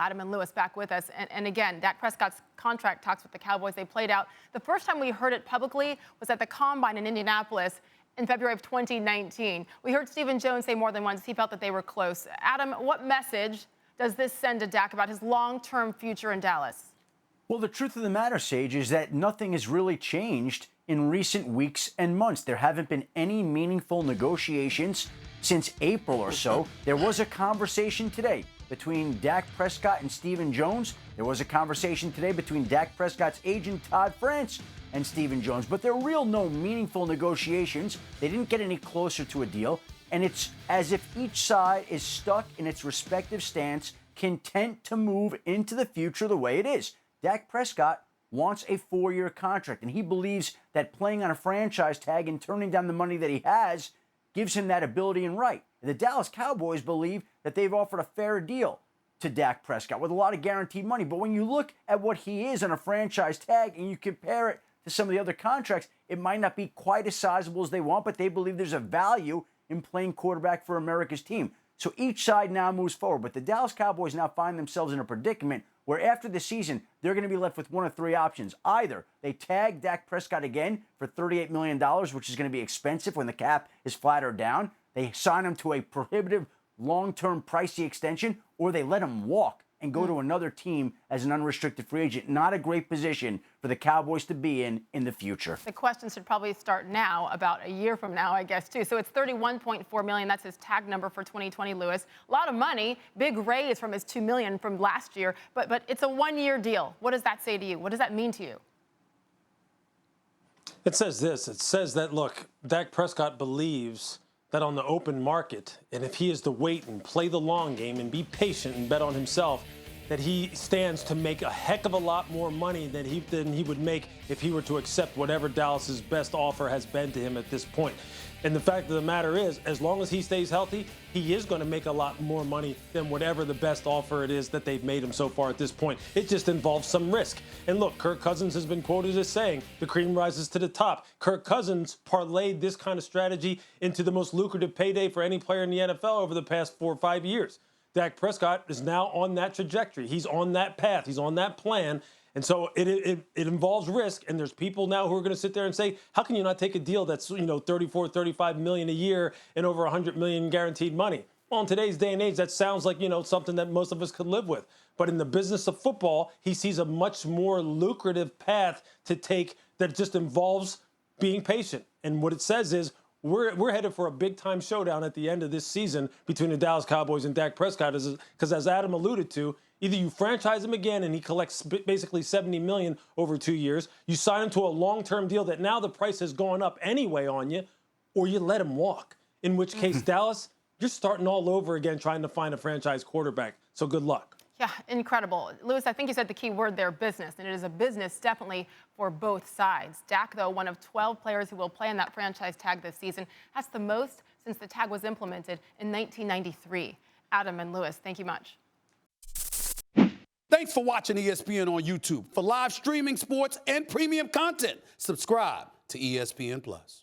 Adam and Louis back with us. And again, Dak Prescott's contract talks with the Cowboys, they played out. The first time we heard it publicly was at the Combine in Indianapolis in February of 2019. We heard Stephen Jones say more than once he felt that they were close. Adam, what message does this send to Dak about his long-term future in Dallas? Well, the truth of the matter, Sage, is that nothing has really changed in recent weeks and months. There haven't been any meaningful negotiations since April or so. There was a conversation today between Dak Prescott and Stephen Jones. There was a conversation today between Dak Prescott's agent, Todd France, and Stephen Jones. But there were no meaningful negotiations. They didn't get any closer to a deal. And it's as if each side is stuck in its respective stance, content to move into the future the way it is. Dak Prescott wants a 4-year contract, and he believes that playing on a franchise tag and turning down the money that he has gives him that ability and right. The Dallas Cowboys believe that they've offered a fair deal to Dak Prescott with a lot of guaranteed money. But when you look at what he is on a franchise tag and you compare it to some of the other contracts, it might not be quite as sizable as they want, but they believe there's a value in playing quarterback for America's team. So each side now moves forward. But the Dallas Cowboys now find themselves in a predicament where after the season, they're going to be left with one of three options. Either they tag Dak Prescott again for $38 million, which is going to be expensive when the cap is flat or down. They sign him to a prohibitive long-term pricey extension, or they let him walk and go to another team as an unrestricted free agent. Not a great position for the Cowboys to be in the future. The questions should probably start now, about a year from now, I guess, too. So it's $31.4 million. That's his tag number for 2020, Louis. A lot of money, big raise from his $2 million from last year, but it's a one-year deal. What does that say to you? What does that mean to you? It says this. It says that, look, Dak Prescott believes that on the open market, and if he is to wait and play the long game and be patient and bet on himself, that he stands to make a heck of a lot more money than he would make if he were to accept whatever Dallas's best offer has been to him at this point. And the fact of the matter is, as long as he stays healthy, he is going to make a lot more money than whatever the best offer it is that they've made him so far at this point. It just involves some risk. And look, Kirk Cousins has been quoted as saying, the cream rises to the top. Kirk Cousins parlayed this kind of strategy into the most lucrative payday for any player in the NFL over the past 4 or 5 years. Dak Prescott is now on that trajectory. He's on that path. He's on that plan. And so it involves risk, and there's people now who are going to sit there and say, how can you not take a deal that's, $34, $35 million a year and over $100 million guaranteed money? Well, in today's day and age, that sounds like, something that most of us could live with. But in the business of football, he sees a much more lucrative path to take that just involves being patient. And what it says is, we're headed for a big-time showdown at the end of this season between the Dallas Cowboys and Dak Prescott, because as Adam alluded to, either you franchise him again and he collects basically $70 million over 2 years, you sign him to a long-term deal that now the price has gone up anyway on you, or you let him walk, in which case, Dallas, you're starting all over again trying to find a franchise quarterback. So good luck. Yeah, incredible. Louis, I think you said the key word there, business, and it is a business definitely for both sides. Dak, though, one of 12 players who will play on that franchise tag this season. That's the most since the tag was implemented in 1993. Adam and Louis, thank you much. Thanks for watching ESPN on YouTube. For live streaming sports and premium content, subscribe to ESPN+.